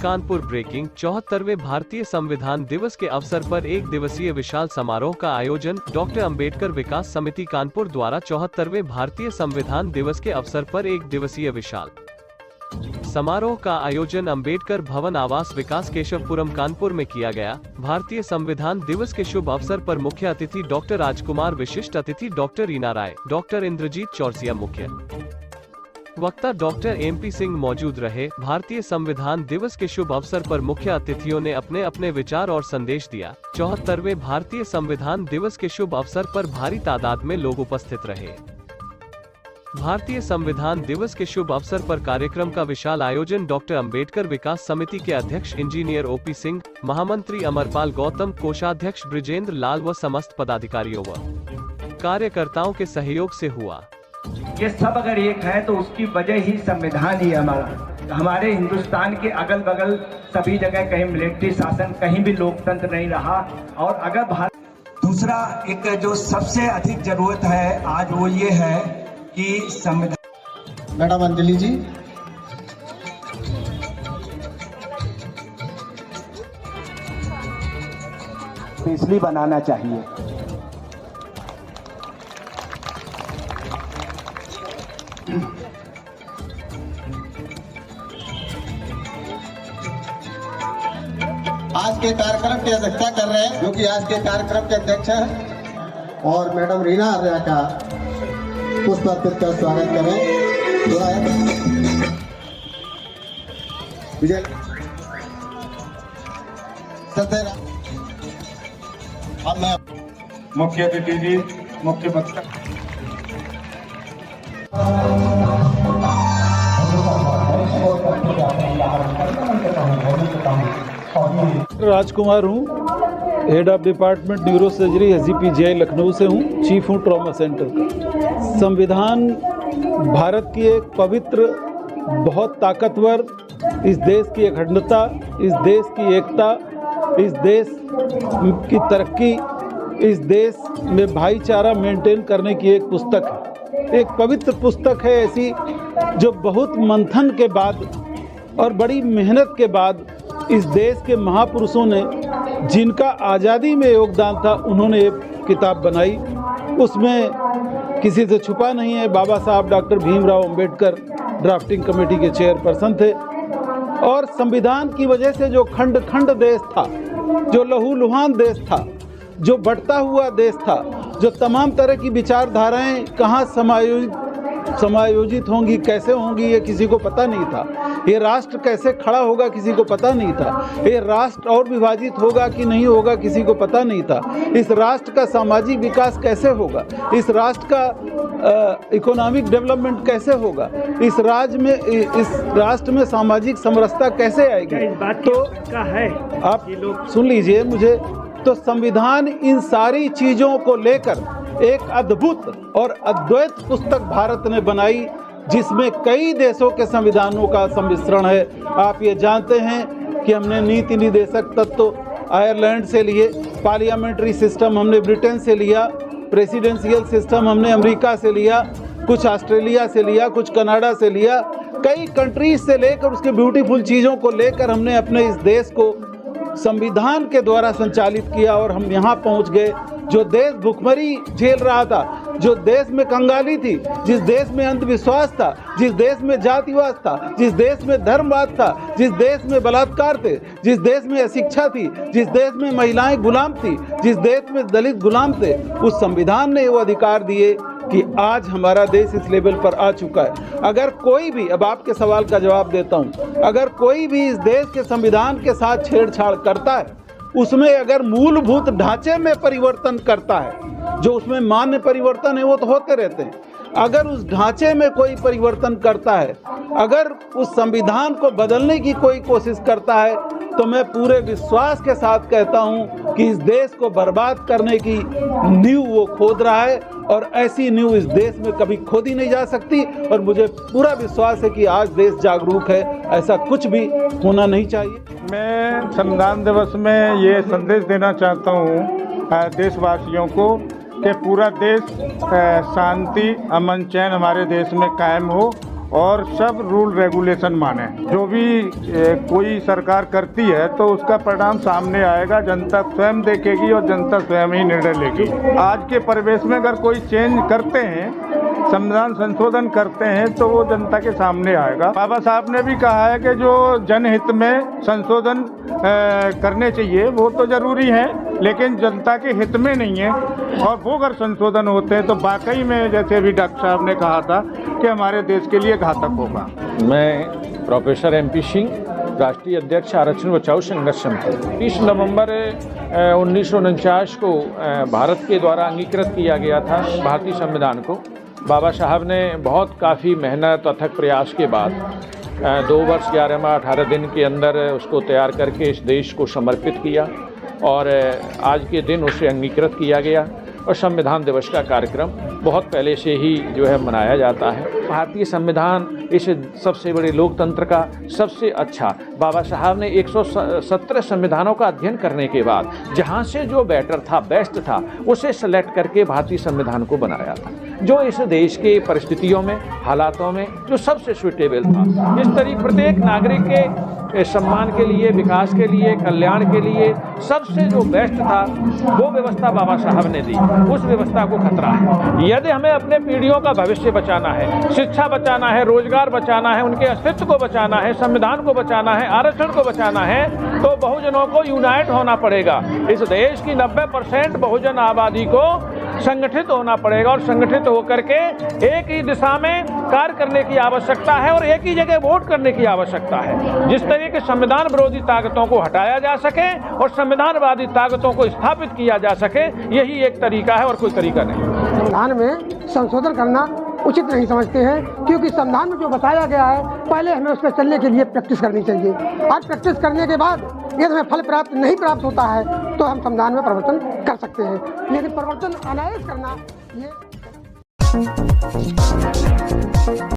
Kanpur breaking 74वें भारतीय संविधान दिवस के अवसर पर एक दिवसीय विशाल समारोह का आयोजन। डॉक्टर अंबेडकर विकास समिति कानपुर द्वारा 74वें भारतीय संविधान दिवस के अवसर पर एक दिवसीय विशाल समारोह का आयोजन अंबेडकर भवन आवास विकास केशवपुरम कानपुर में किया गया। भारतीय संविधान दिवस के शुभ अवसर पर मुख्य अतिथि डॉक्टर राजकुमार, विशिष्ट अतिथि डॉक्टर रीना राय, डॉक्टर इंद्रजीत चौरसिया, मुख्य वक्ता डॉक्टर MP सिंह मौजूद रहे। भारतीय संविधान दिवस के शुभ अवसर पर मुख्य अतिथियों ने अपने अपने विचार और संदेश दिया। 74वें भारतीय संविधान दिवस के शुभ अवसर पर भारी तादाद में लोग उपस्थित रहे। भारतीय संविधान दिवस के शुभ अवसर पर कार्यक्रम का विशाल आयोजन डॉक्टर अंबेडकर विकास समिति के अध्यक्ष इंजीनियर OP सिंह, महामंत्री अमरपाल गौतम, कोषाध्यक्ष ब्रिजेंद्र लाल व समस्त पदाधिकारियों व कार्यकर्ताओं के सहयोग से हुआ। ये सब अगर एक है तो उसकी वजह ही संविधान ही हमारा। हमारे हिंदुस्तान के अगल बगल सभी जगह कहीं मिलिट्री शासन, कहीं भी लोकतंत्र नहीं रहा। और अगर भारत दूसरा एक जो सबसे अधिक जरूरत है आज वो ये है कि संविधान। मैडम अंजलि जी, इसलिए बनाना चाहिए। आज के कार्यक्रम की अध्यक्षता कर रहे हैं, जो कि आज के कार्यक्रम के अध्यक्ष हैं, और मैडम रीना आर्या का पुष्प अर्पित कर स्वागत करें। विजय मुख्य अतिथि जी, मुख्य वक्ता राजकुमार हूँ, head of department neuro surgery SGPGI Lucknow से हूँ, चीफ हूँ ट्रॉमा सेंटर का। संविधान भारत की एक पवित्र, बहुत ताकतवर, इस देश की अखंडता, इस देश की एकता, इस देश की तरक्की, इस देश में भाईचारा मेंटेन करने की एक पुस्तक है। एक पवित्र पुस्तक है ऐसी जो बहुत मंथन के बाद और बड़ी मेहनत के बाद इस देश के महापुरुषों ने, जिनका आज़ादी में योगदान था, उन्होंने एक किताब बनाई। उसमें किसी से छुपा नहीं है, बाबा साहब doctor Bhimrao Ambedkar drafting committee के चेयरपर्सन थे। और संविधान की वजह से जो खंड खंड देश था, जो लहूलुहान देश था, जो बढ़ता हुआ देश था, जो तमाम तरह की विचारधाराएं कहाँ समायोजित होंगी, कैसे होंगी, ये किसी को पता नहीं था। ये राष्ट्र कैसे खड़ा होगा किसी को पता नहीं था। ये राष्ट्र और विभाजित होगा कि नहीं होगा किसी को पता नहीं था। इस राष्ट्र का सामाजिक विकास कैसे होगा, इस राष्ट्र का इकोनॉमिक डेवलपमेंट कैसे होगा, इस राष्ट्र में सामाजिक समरसता कैसे आएगी। तो आप सुन लीजिए मुझे, तो संविधान इन सारी चीज़ों को लेकर एक अद्भुत और अद्वैत पुस्तक भारत ने बनाई, जिसमें कई देशों के संविधानों का सम्मिश्रण है। आप ये जानते हैं कि हमने नीति निर्देशक तत्व आयरलैंड से लिए, पार्लियामेंट्री सिस्टम हमने ब्रिटेन से लिया, प्रेसिडेंशियल सिस्टम हमने अमेरिका से लिया, कुछ ऑस्ट्रेलिया से लिया, कुछ कनाडा से लिया। कई कंट्रीज से लेकर उसके ब्यूटीफुल चीज़ों को लेकर हमने अपने इस देश को संविधान के द्वारा संचालित किया और हम यहाँ पहुँच गए। जो देश भुखमरी झेल रहा था, जो देश में कंगाली थी, जिस देश में अंधविश्वास था, जिस देश में जातिवाद था, जिस देश में धर्मवाद था, जिस देश में बलात्कार थे, जिस देश में अशिक्षा थी, जिस देश में महिलाएं गुलाम थी, जिस देश में दलित गुलाम थे, उस संविधान ने वो अधिकार दिए कि आज हमारा देश इस लेवल पर आ चुका है। अगर कोई भी, अब आपके सवाल का जवाब देता हूँ, अगर कोई भी इस देश के संविधान के साथ छेड़छाड़ करता है, उसमें अगर मूलभूत ढांचे में परिवर्तन करता है, जो उसमें मान्य परिवर्तन है वो तो होते रहते हैं, अगर उस ढांचे में कोई परिवर्तन करता है, अगर उस संविधान को बदलने की कोई कोशिश करता है, तो मैं पूरे विश्वास के साथ कहता हूं कि इस देश को बर्बाद करने की नींव वो खोद रहा है और ऐसी नींव इस देश में कभी खोदी नहीं जा सकती। और मुझे पूरा विश्वास है कि आज देश जागरूक है, ऐसा कुछ भी होना नहीं चाहिए। मैं संविधान दिवस में ये संदेश देना चाहता हूँ देशवासियों को कि पूरा देश शांति, अमन, चैन हमारे देश में कायम हो और सब रूल रेगुलेशन माने। जो भी कोई सरकार करती है तो उसका परिणाम सामने आएगा, जनता स्वयं देखेगी और जनता स्वयं ही निर्णय लेगी। आज के परिवेश में अगर कोई चेंज करते हैं, संविधान संशोधन करते हैं, तो वो जनता के सामने आएगा। बाबा साहब ने भी कहा है कि जो जनहित में संशोधन करने चाहिए वो तो जरूरी है, लेकिन जनता के हित में नहीं है। और वो अगर संशोधन होते हैं तो वाकई में, जैसे अभी डॉक्टर साहब ने कहा था, कि हमारे देश के लिए घातक होगा। मैं प्रोफेसर MP सिंह, राष्ट्रीय अध्यक्ष आरक्षण बचाओ संघर्ष समिति। 30 नवंबर 1949 को भारत के द्वारा अंगीकृत किया गया था भारतीय संविधान को। बाबा साहब ने बहुत काफ़ी मेहनत अथक प्रयास के बाद 2 वर्ष 11 माह 18 दिन के अंदर उसको तैयार करके इस देश को समर्पित किया और आज के दिन उसे अंगीकृत किया गया। और संविधान दिवस का कार्यक्रम बहुत पहले से ही जो है मनाया जाता है। भारतीय संविधान इस सबसे बड़े लोकतंत्र का सबसे अच्छा, बाबा साहब ने 117 संविधानों का अध्ययन करने के बाद जहां से जो बेटर था, बेस्ट था, उसे सेलेक्ट करके भारतीय संविधान को बनाया था, जो इस देश के परिस्थितियों में, हालातों में जो सबसे सुइटेबल था। इस तरीके प्रत्येक नागरिक के सम्मान के लिए, विकास के लिए, कल्याण के लिए सबसे जो बेस्ट था वो व्यवस्था बाबा साहब ने दी। उस व्यवस्था को खतरा है। यदि हमें अपने पीढ़ियों का भविष्य बचाना है, शिक्षा बचाना है, रोजगार बचाना है, उनके अस्तित्व को बचाना है, संविधान को बचाना है, आरक्षण को बचाना है, तो बहुजनों को यूनाइट होना पड़ेगा। इस देश की 90% बहुजन आबादी को संगठित होना पड़ेगा और संगठित होकर के एक ही दिशा में कार्य करने की आवश्यकता है और एक ही जगह वोट करने की आवश्यकता है। जिस तरह के संविधान विरोधी ताकतों को हटाया जा सके और संविधानवादी ताकतों को स्थापित किया जा सके, यही एक तरीका है और कोई तरीका नहीं। संविधान में संशोधन करना उचित नहीं समझते हैं, क्योंकि संविधान में जो बताया गया है पहले हमें उस पर चलने के लिए प्रैक्टिस करनी चाहिए। आज प्रैक्टिस करने के बाद यदि हमें फल प्राप्त नहीं प्राप्त होता है तो हम संविधान में परिवर्तन कर सकते हैं, लेकिन परिवर्तन अनायास करना ये